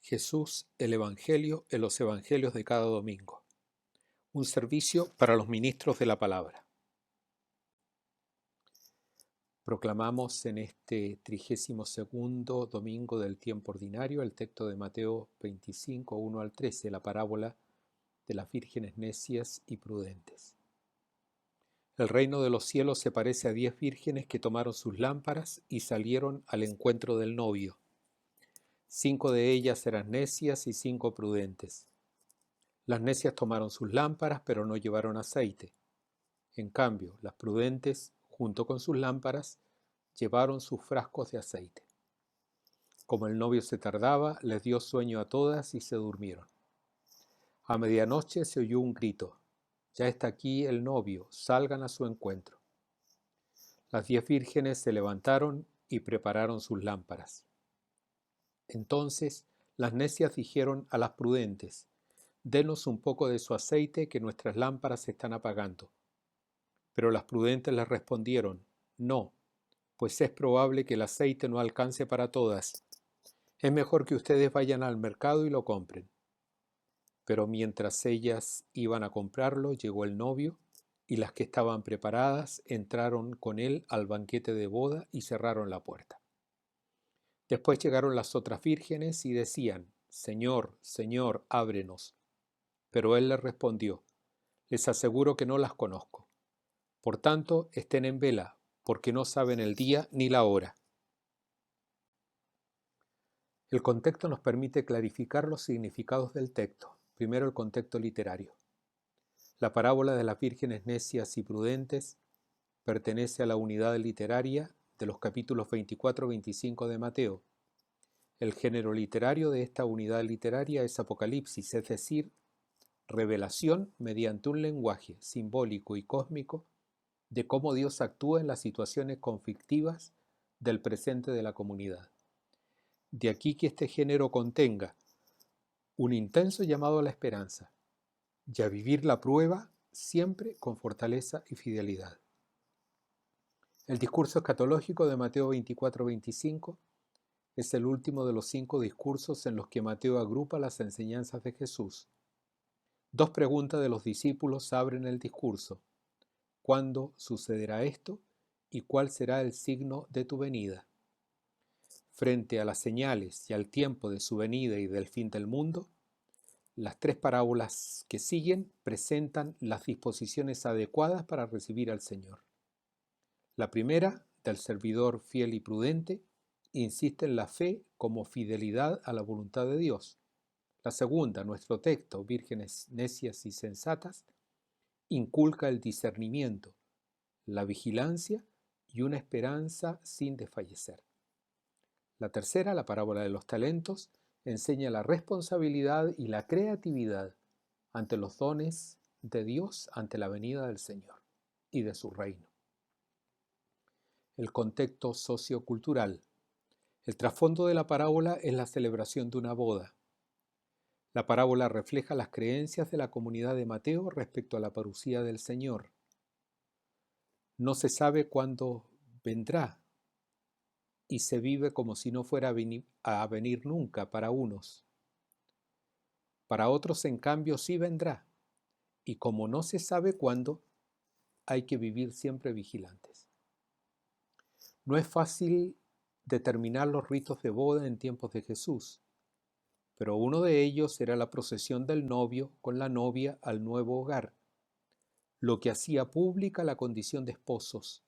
Jesús, el Evangelio en los Evangelios de cada domingo. Un servicio para los ministros de la palabra. Proclamamos en este 32º domingo del tiempo ordinario el texto de Mateo 25, 1 al 13, la parábola de las vírgenes necias y prudentes. El reino de los cielos se parece a 10 vírgenes que tomaron sus lámparas y salieron al encuentro del novio. 5 de ellas eran necias y 5 prudentes. Las necias tomaron sus lámparas, pero no llevaron aceite. En cambio, las prudentes, junto con sus lámparas, llevaron sus frascos de aceite. Como el novio se tardaba, les dio sueño a todas y se durmieron. A medianoche se oyó un grito: «Ya está aquí el novio, salgan a su encuentro». Las 10 vírgenes se levantaron y prepararon sus lámparas. Entonces las necias dijeron a las prudentes: «Denos un poco de su aceite, que nuestras lámparas se están apagando». Pero las prudentes les respondieron: «No, pues es probable que el aceite no alcance para todas. Es mejor que ustedes vayan al mercado y lo compren». Pero mientras ellas iban a comprarlo, llegó el novio, y las que estaban preparadas entraron con él al banquete de boda y cerraron la puerta. Después llegaron las otras vírgenes y decían: «Señor, Señor, ábrenos». Pero él les respondió: «Les aseguro que no las conozco. Por tanto, estén en vela, porque no saben el día ni la hora». El contexto nos permite clarificar los significados del texto. Primero, el contexto literario. La parábola de las vírgenes necias y prudentes pertenece a la unidad literaria de los capítulos 24-25 de Mateo. El género literario de esta unidad literaria es Apocalipsis, es decir, revelación mediante un lenguaje simbólico y cósmico de cómo Dios actúa en las situaciones conflictivas del presente de la comunidad. De aquí que este género contenga un intenso llamado a la esperanza y a vivir la prueba siempre con fortaleza y fidelidad. El discurso escatológico de Mateo 24-25 es el último de los 5 discursos en los que Mateo agrupa las enseñanzas de Jesús. 2 preguntas de los discípulos abren el discurso: ¿cuándo sucederá esto? ¿Y cuál será el signo de tu venida? Frente a las señales y al tiempo de su venida y del fin del mundo, las 3 parábolas que siguen presentan las disposiciones adecuadas para recibir al Señor. La primera, del servidor fiel y prudente, insiste en la fe como fidelidad a la voluntad de Dios. La segunda, nuestro texto, vírgenes necias y sensatas, inculca el discernimiento, la vigilancia y una esperanza sin desfallecer. La tercera, la parábola de los talentos, enseña la responsabilidad y la creatividad ante los dones de Dios ante la venida del Señor y de su reino. El contexto sociocultural. El trasfondo de la parábola es la celebración de una boda. La parábola refleja las creencias de la comunidad de Mateo respecto a la parucía del Señor. No se sabe cuándo vendrá, y se vive como si no fuera a venir nunca para unos. Para otros, en cambio, sí vendrá, y como no se sabe cuándo, hay que vivir siempre vigilantes. No es fácil determinar los ritos de boda en tiempos de Jesús, pero uno de ellos era la procesión del novio con la novia al nuevo hogar, lo que hacía pública la condición de esposos,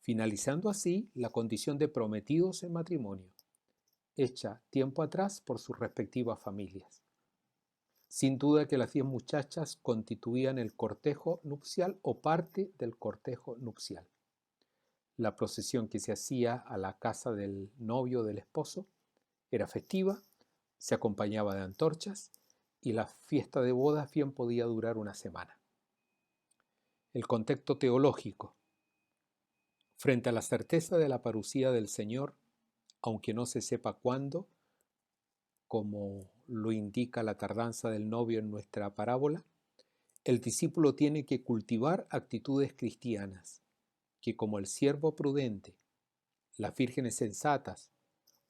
finalizando así la condición de prometidos en matrimonio, hecha tiempo atrás por sus respectivas familias. Sin duda que las 10 muchachas constituían el cortejo nupcial o parte del cortejo nupcial. La procesión que se hacía a la casa del novio o del esposo era festiva, se acompañaba de antorchas y la fiesta de bodas bien podía durar una semana. El contexto teológico. Frente a la certeza de la parucía del Señor, aunque no se sepa cuándo, como lo indica la tardanza del novio en nuestra parábola, el discípulo tiene que cultivar actitudes cristianas, que como el siervo prudente, las vírgenes sensatas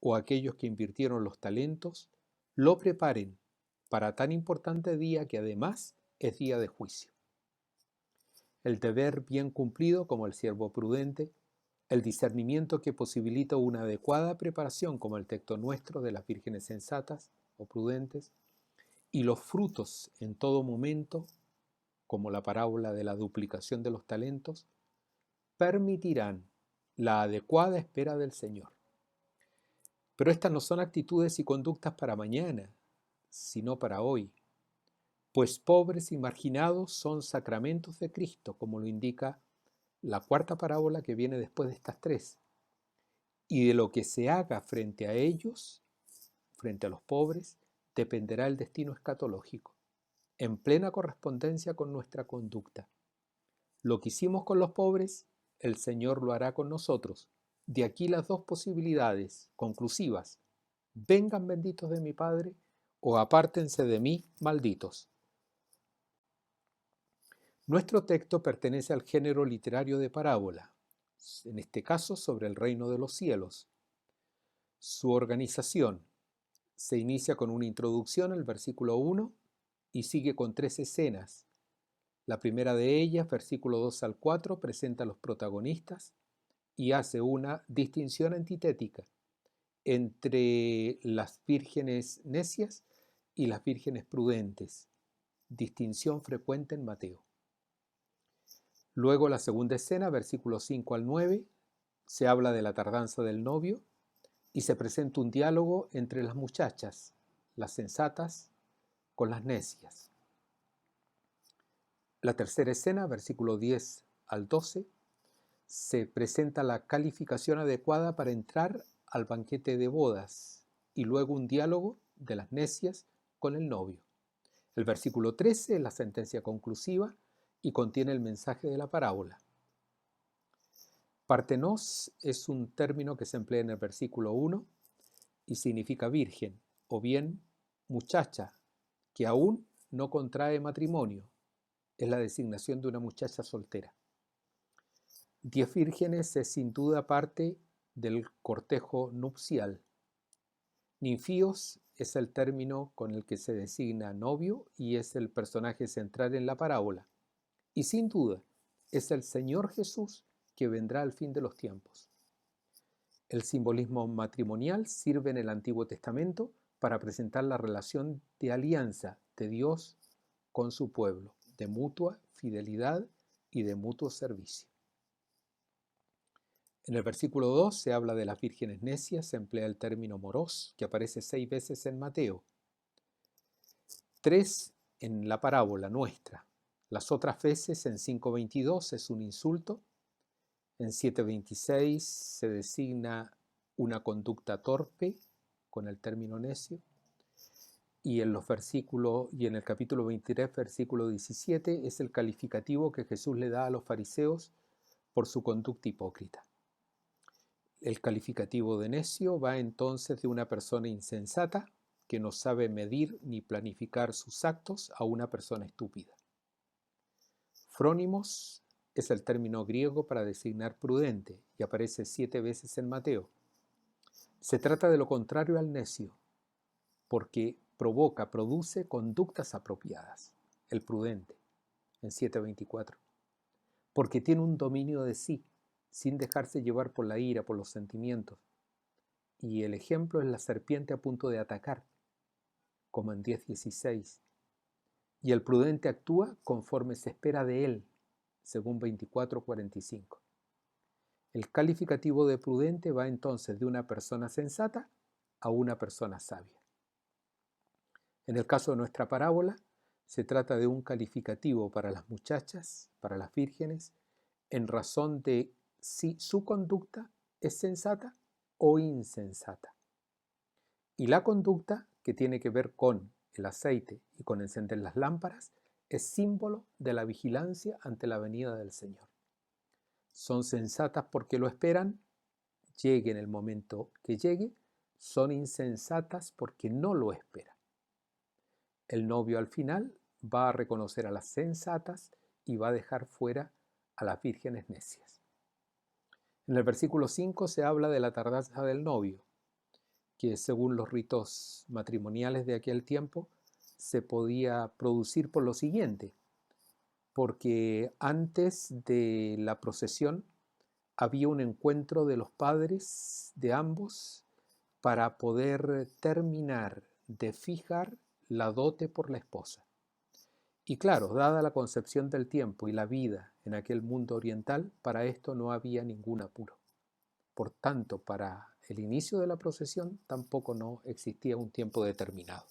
o aquellos que invirtieron los talentos, lo preparen para tan importante día que además es día de juicio. El deber bien cumplido como el siervo prudente, el discernimiento que posibilita una adecuada preparación como el texto nuestro de las vírgenes sensatas o prudentes, y los frutos en todo momento, como la parábola de la duplicación de los talentos, permitirán la adecuada espera del Señor. Pero estas no son actitudes y conductas para mañana, sino para hoy, pues pobres y marginados son sacramentos de Cristo, como lo indica la cuarta parábola que viene después de estas tres, y de lo que se haga frente a ellos, frente a los pobres, dependerá el destino escatológico, en plena correspondencia con nuestra conducta. Lo que hicimos con los pobres, el Señor lo hará con nosotros. De aquí las dos posibilidades conclusivas: vengan benditos de mi Padre, o apártense de mí, malditos. Nuestro texto pertenece al género literario de parábola, en este caso sobre el reino de los cielos. Su organización se inicia con una introducción, el versículo 1, y sigue con tres escenas. La primera de ellas, versículo 2 al 4, presenta a los protagonistas y hace una distinción antitética entre las vírgenes necias y las vírgenes prudentes, distinción frecuente en Mateo. Luego la segunda escena, versículos 5 al 9, se habla de la tardanza del novio y se presenta un diálogo entre las muchachas, las sensatas, con las necias. La tercera escena, versículo 10 al 12, se presenta la calificación adecuada para entrar al banquete de bodas y luego un diálogo de las necias con el novio. El versículo 13 es la sentencia conclusiva y contiene el mensaje de la parábola. Partenos es un término que se emplea en el versículo 1 y significa virgen o bien muchacha que aún no contrae matrimonio. Es la designación de una muchacha soltera. 10 vírgenes es sin duda parte del cortejo nupcial. Ninfíos es el término con el que se designa novio y es el personaje central en la parábola. Y sin duda es el Señor Jesús que vendrá al fin de los tiempos. El simbolismo matrimonial sirve en el Antiguo Testamento para presentar la relación de alianza de Dios con su pueblo, de mutua fidelidad y de mutuo servicio. En el versículo 2 se habla de las vírgenes necias, se emplea el término moros, que aparece 6 veces en Mateo, 3 en la parábola nuestra. Las otras veces en 5:22 es un insulto, en 7:26 se designa una conducta torpe con el término necio, y en el capítulo 23, versículo 17, es el calificativo que Jesús le da a los fariseos por su conducta hipócrita. El calificativo de necio va entonces de una persona insensata que no sabe medir ni planificar sus actos a una persona estúpida. Frónimos es el término griego para designar prudente y aparece 7 veces en Mateo. Se trata de lo contrario al necio, porque produce conductas apropiadas, el prudente, en 7:24, porque tiene un dominio de sí, sin dejarse llevar por la ira, por los sentimientos. Y el ejemplo es la serpiente a punto de atacar, como en 10:16. Y el prudente actúa conforme se espera de él, según 24:45. El calificativo de prudente va entonces de una persona sensata a una persona sabia. En el caso de nuestra parábola, se trata de un calificativo para las muchachas, para las vírgenes, en razón de si su conducta es sensata o insensata. Y la conducta, que tiene que ver con el aceite y con encender las lámparas, es símbolo de la vigilancia ante la venida del Señor. Son sensatas porque lo esperan, llegue en el momento que llegue; son insensatas porque no lo esperan. El novio al final va a reconocer a las sensatas y va a dejar fuera a las vírgenes necias. En el versículo 5 se habla de la tardanza del novio, que según los ritos matrimoniales de aquel tiempo se podía producir por lo siguiente, porque antes de la procesión había un encuentro de los padres de ambos para poder terminar de fijar la dote por la esposa. Y claro, dada la concepción del tiempo y la vida en aquel mundo oriental, para esto no había ningún apuro. Por tanto, para el inicio de la procesión tampoco no existía un tiempo determinado.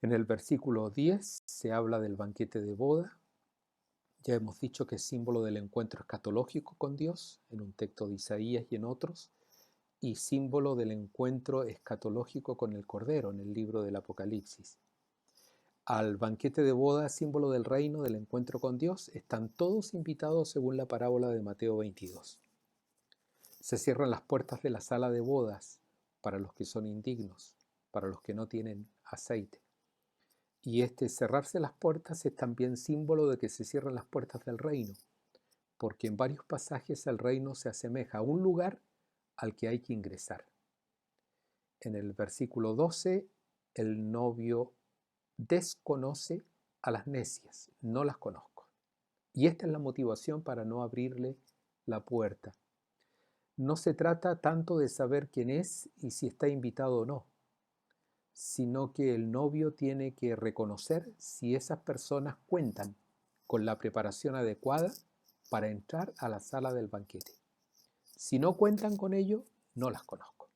En el versículo 10 se habla del banquete de boda. Ya hemos dicho que es símbolo del encuentro escatológico con Dios, en un texto de Isaías y en otros, y símbolo del encuentro escatológico con el Cordero, en el libro del Apocalipsis. Al banquete de boda, símbolo del reino, del encuentro con Dios, están todos invitados según la parábola de Mateo 22. Se cierran las puertas de la sala de bodas para los que son indignos, para los que no tienen aceite. Y este cerrarse las puertas es también símbolo de que se cierran las puertas del reino, porque en varios pasajes el reino se asemeja a un lugar al que hay que ingresar. En el versículo 12, el novio desconoce a las necias, no las conozco. Y esta es la motivación para no abrirle la puerta. No se trata tanto de saber quién es y si está invitado o no, sino que el novio tiene que reconocer si esas personas cuentan con la preparación adecuada para entrar a la sala del banquete. Si no cuentan con ello, no las conozco.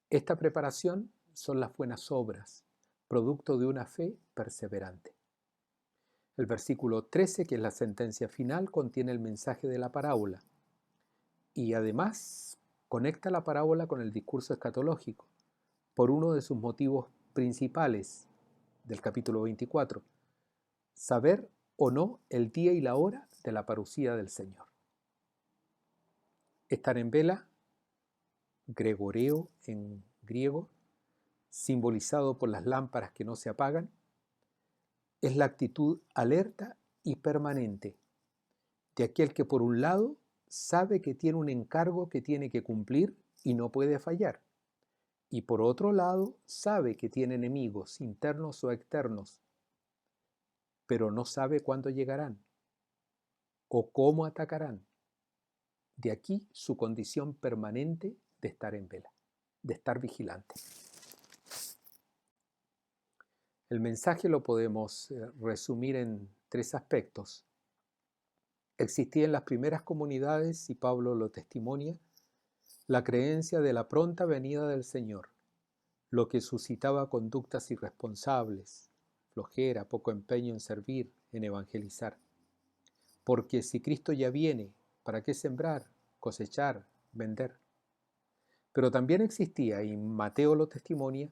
Esta preparación son las buenas obras, producto de una fe perseverante. El versículo 13, que es la sentencia final, contiene el mensaje de la parábola y además conecta la parábola con el discurso escatológico por uno de sus motivos principales del capítulo 24, saber o no el día y la hora de la parucía del Señor. Estar en vela, gregoreo en griego, simbolizado por las lámparas que no se apagan, es la actitud alerta y permanente de aquel que por un lado sabe que tiene un encargo que tiene que cumplir y no puede fallar, y por otro lado sabe que tiene enemigos internos o externos, pero no sabe cuándo llegarán o cómo atacarán. De aquí su condición permanente de estar en vela, de estar vigilante. El mensaje lo podemos resumir en 3 aspectos. Existía en las primeras comunidades, y Pablo lo testimonia, la creencia de la pronta venida del Señor, lo que suscitaba conductas irresponsables, flojera, poco empeño en servir, en evangelizar. Porque si Cristo ya viene, ¿para qué sembrar, cosechar, vender? Pero también existía, y Mateo lo testimonia,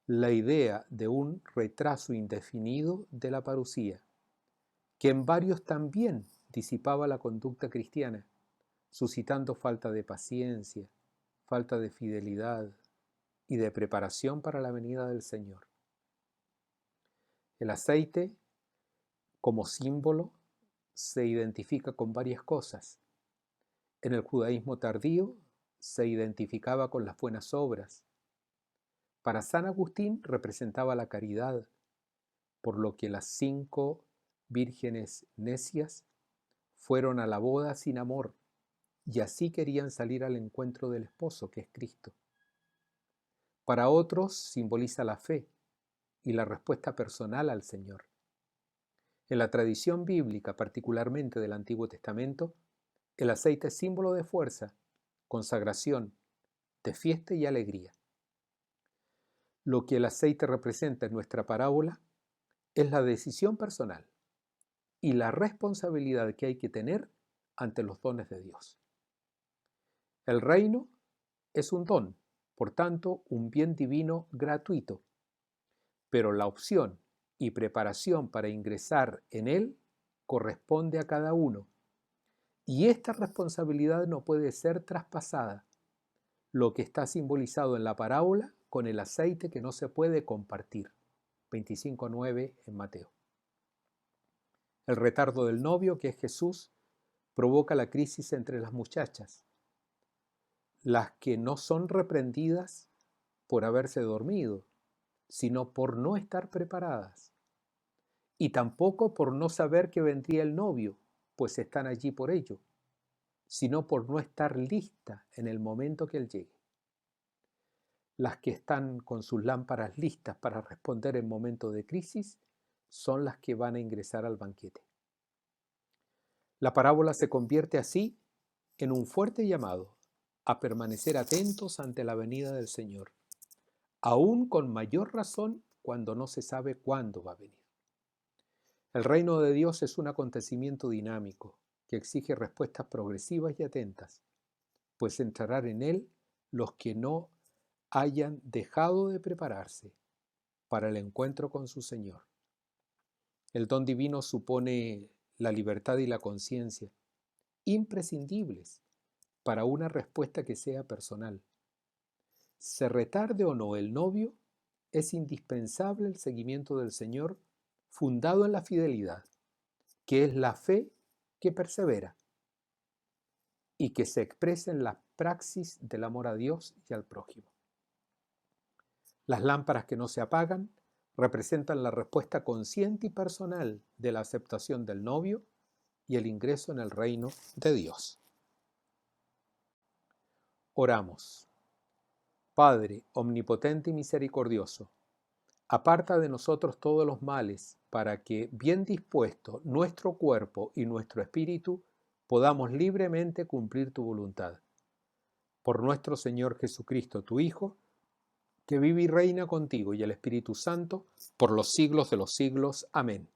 la idea de un retraso indefinido de la parucía, que en varios también disipaba la conducta cristiana, suscitando falta de paciencia, falta de fidelidad y de preparación para la venida del Señor. El aceite, como símbolo, se identifica con varias cosas. En el judaísmo tardío se identificaba con las buenas obras. Para San Agustín representaba la caridad, por lo que las 5 vírgenes necias fueron a la boda sin amor y así querían salir al encuentro del esposo, que es Cristo. Para otros simboliza la fe y la respuesta personal al Señor. En la tradición bíblica, particularmente del Antiguo Testamento, el aceite es símbolo de fuerza, consagración, de fiesta y alegría. Lo que el aceite representa en nuestra parábola es la decisión personal y la responsabilidad que hay que tener ante los dones de Dios. El reino es un don, por tanto, un bien divino gratuito, pero la opción y preparación para ingresar en él corresponde a cada uno, y esta responsabilidad no puede ser traspasada, lo que está simbolizado en la parábola con el aceite que no se puede compartir. 25:9 en Mateo. El retardo del novio, que es Jesús, provoca la crisis entre las muchachas. las que no son reprendidas por haberse dormido, sino por no estar preparadas, y tampoco por no saber que vendría el novio, pues están allí por ello, sino por no estar lista en el momento que él llegue. Las que están con sus lámparas listas para responder en momento de crisis son las que van a ingresar al banquete. La parábola se convierte así en un fuerte llamado a permanecer atentos ante la venida del Señor, aún con mayor razón cuando no se sabe cuándo va a venir. El reino de Dios es un acontecimiento dinámico que exige respuestas progresivas y atentas, pues entrarán en él los que no hayan dejado de prepararse para el encuentro con su Señor. El don divino supone la libertad y la conciencia, imprescindibles para una respuesta que sea personal. Se retarde o no el novio, es indispensable el seguimiento del Señor fundado en la fidelidad, que es la fe que persevera y que se expresa en la praxis del amor a Dios y al prójimo. Las lámparas que no se apagan representan la respuesta consciente y personal de la aceptación del novio y el ingreso en el reino de Dios. Oramos. Padre omnipotente y misericordioso, aparta de nosotros todos los males para que, bien dispuesto nuestro cuerpo y nuestro espíritu, podamos libremente cumplir tu voluntad. Por nuestro Señor Jesucristo, tu Hijo, que vive y reina contigo y el Espíritu Santo, por los siglos de los siglos. Amén.